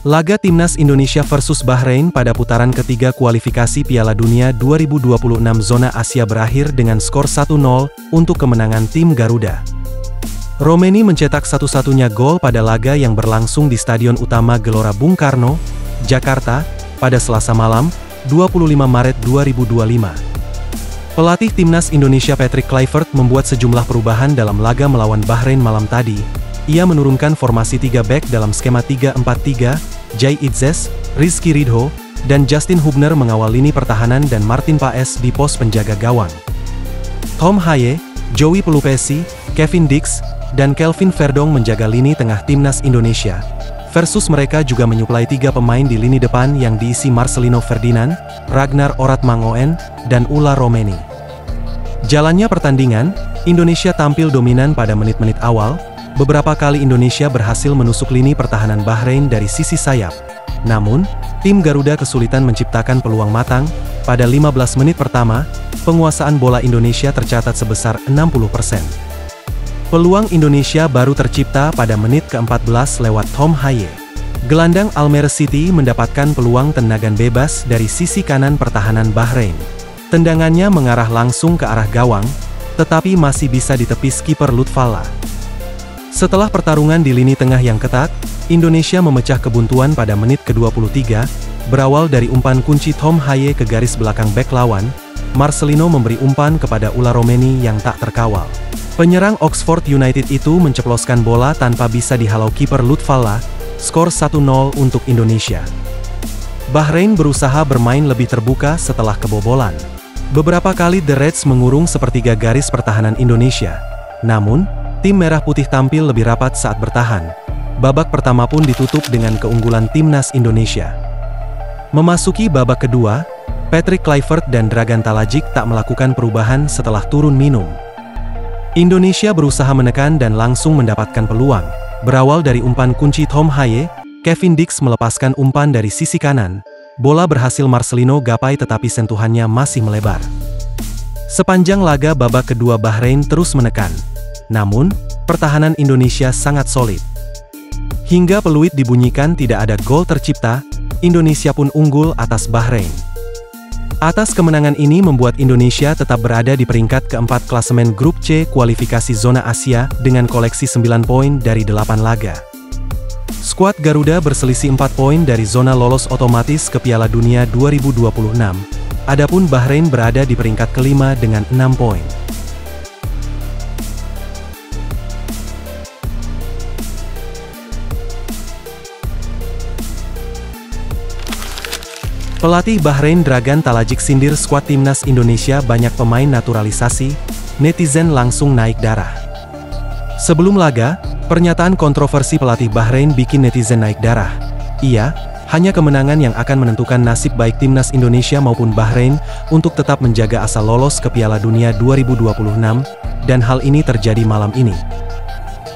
Laga Timnas Indonesia versus Bahrain pada putaran ketiga kualifikasi Piala Dunia 2026 zona Asia berakhir dengan skor 1-0 untuk kemenangan tim Garuda. Romeni mencetak satu-satunya gol pada laga yang berlangsung di Stadion Utama Gelora Bung Karno, Jakarta, pada Selasa malam, 25 Maret 2025. Pelatih Timnas Indonesia Patrick Kluivert membuat sejumlah perubahan dalam laga melawan Bahrain malam tadi. Ia menurunkan formasi 3 back dalam skema 3-4-3, Jai Itzes, Rizky Ridho, dan Justin Hubner mengawal lini pertahanan dan Martin Paes di pos penjaga gawang. Tom Haye, Joey Pelupesi, Kevin Dix, dan Kelvin Verdong menjaga lini tengah Timnas Indonesia. Versus mereka juga menyuplai 3 pemain di lini depan yang diisi Marcelino Ferdinand, Ragnar Oratmangoen, dan Ulla Romeni. Jalannya pertandingan, Indonesia tampil dominan pada menit-menit awal. Beberapa kali Indonesia berhasil menusuk lini pertahanan Bahrain dari sisi sayap. Namun, tim Garuda kesulitan menciptakan peluang matang. Pada 15 menit pertama, penguasaan bola Indonesia tercatat sebesar 60%. Peluang Indonesia baru tercipta pada menit ke-14 lewat Tom Haye. Gelandang Almere City mendapatkan peluang tendangan bebas dari sisi kanan pertahanan Bahrain. Tendangannya mengarah langsung ke arah gawang, tetapi masih bisa ditepis kiper Lutfalla. Setelah pertarungan di lini tengah yang ketat, Indonesia memecah kebuntuan pada menit ke-23, berawal dari umpan kunci Tom Haye ke garis belakang bek lawan. Marcelino memberi umpan kepada Ulla Romeni yang tak terkawal. Penyerang Oxford United itu menceploskan bola tanpa bisa dihalau kiper Lutfalla, skor 1-0 untuk Indonesia. Bahrain berusaha bermain lebih terbuka setelah kebobolan. Beberapa kali The Reds mengurung sepertiga garis pertahanan Indonesia. Namun, tim Merah Putih tampil lebih rapat saat bertahan. Babak pertama pun ditutup dengan keunggulan Timnas Indonesia. Memasuki babak kedua, Patrick Kluivert dan Dragan Talajic tak melakukan perubahan setelah turun minum. Indonesia berusaha menekan dan langsung mendapatkan peluang. Berawal dari umpan kunci Tom Haye, Kevin Dix melepaskan umpan dari sisi kanan. Bola berhasil Marcelino gapai tetapi sentuhannya masih melebar. Sepanjang laga babak kedua Bahrain terus menekan. Namun, pertahanan Indonesia sangat solid. Hingga peluit dibunyikan tidak ada gol tercipta, Indonesia pun unggul atas Bahrain. Atas kemenangan ini membuat Indonesia tetap berada di peringkat keempat klasemen Grup C kualifikasi zona Asia dengan koleksi 9 poin dari 8 laga. Skuad Garuda berselisih 4 poin dari zona lolos otomatis ke Piala Dunia 2026. Adapun Bahrain berada di peringkat kelima dengan 6 poin. Pelatih Bahrain Dragan Talajic sindir skuad Timnas Indonesia banyak pemain naturalisasi, netizen langsung naik darah. Sebelum laga, pernyataan kontroversi pelatih Bahrain bikin netizen naik darah. Iya, hanya kemenangan yang akan menentukan nasib baik Timnas Indonesia maupun Bahrain untuk tetap menjaga asa lolos ke Piala Dunia 2026, dan hal ini terjadi malam ini.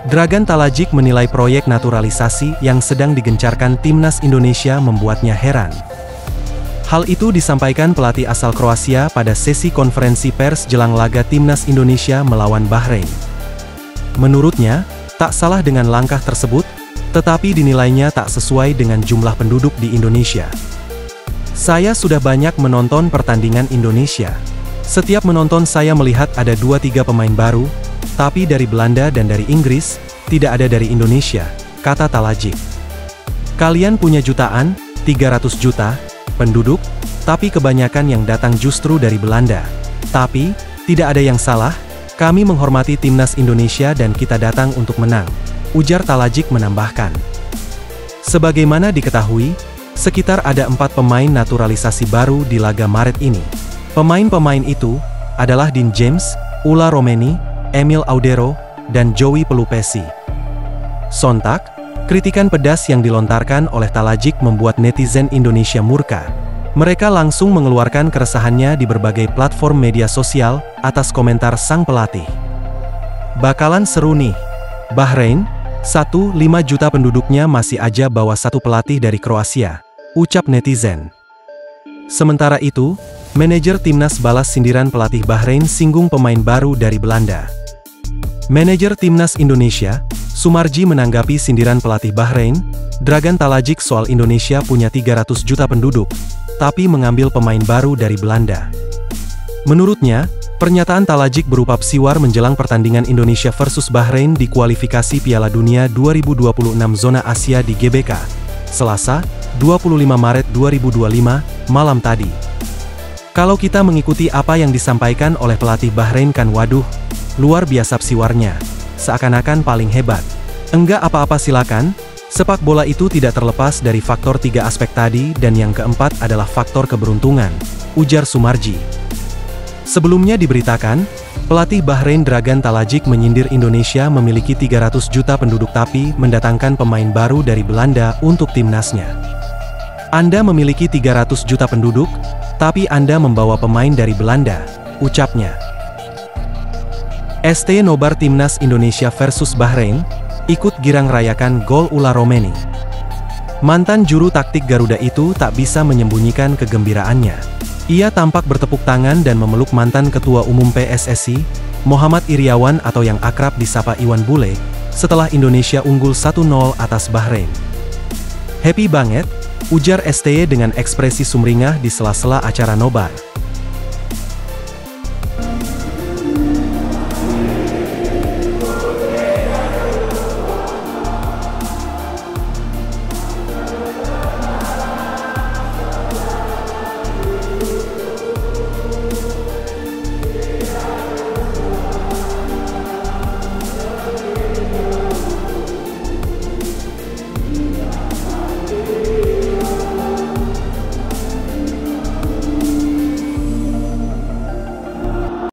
Dragan Talajic menilai proyek naturalisasi yang sedang digencarkan Timnas Indonesia membuatnya heran. Hal itu disampaikan pelatih asal Kroasia pada sesi konferensi pers jelang laga Timnas Indonesia melawan Bahrain. Menurutnya, tak salah dengan langkah tersebut, tetapi dinilainya tak sesuai dengan jumlah penduduk di Indonesia. Saya sudah banyak menonton pertandingan Indonesia. Setiap menonton saya melihat ada 2-3 pemain baru, tapi dari Belanda dan dari Inggris, tidak ada dari Indonesia, kata Talajic. Kalian punya jutaan, 300 juta, penduduk, tapi kebanyakan yang datang justru dari Belanda. Tapi, tidak ada yang salah, kami menghormati Timnas Indonesia dan kita datang untuk menang, ujar Talajic menambahkan. Sebagaimana diketahui, sekitar ada 4 pemain naturalisasi baru di laga Maret ini. Pemain-pemain itu adalah Dean James, Ulla Romeni, Emil Audero, dan Joey Pelupesi. Sontak, kritikan pedas yang dilontarkan oleh Talajic membuat netizen Indonesia murka. Mereka langsung mengeluarkan keresahannya di berbagai platform media sosial atas komentar sang pelatih. Bakalan seru nih. Bahrain, 1,5 juta penduduknya masih aja bawa satu pelatih dari Kroasia, ucap netizen. Sementara itu, manajer timnas balas sindiran pelatih Bahrain singgung pemain baru dari Belanda. Manajer Timnas Indonesia, Sumarji menanggapi sindiran pelatih Bahrain, Dragan Talajic soal Indonesia punya 300 juta penduduk, tapi mengambil pemain baru dari Belanda. Menurutnya, pernyataan Talajic berupa psiwar menjelang pertandingan Indonesia versus Bahrain di kualifikasi Piala Dunia 2026 zona Asia di GBK, Selasa, 25 Maret 2025, malam tadi. Kalau kita mengikuti apa yang disampaikan oleh pelatih Bahrain kan waduh, luar biasa psiwarnya, seakan-akan paling hebat. Enggak apa-apa silakan, sepak bola itu tidak terlepas dari faktor 3 aspek tadi dan yang keempat adalah faktor keberuntungan, ujar Sumarji. Sebelumnya diberitakan, pelatih Bahrain Dragan Talajic menyindir Indonesia memiliki 300 juta penduduk tapi mendatangkan pemain baru dari Belanda untuk timnasnya. Anda memiliki 300 juta penduduk, tapi Anda membawa pemain dari Belanda, ucapnya. ST nobar Timnas Indonesia versus Bahrain, ikut girang rayakan gol ulah Romeni. Mantan juru taktik Garuda itu tak bisa menyembunyikan kegembiraannya. Ia tampak bertepuk tangan dan memeluk mantan Ketua Umum PSSI, Muhammad Iriawan atau yang akrab disapa Iwan Bule, setelah Indonesia unggul 1-0 atas Bahrain. Happy banget, ujar STY dengan ekspresi sumringah di sela-sela acara nobar.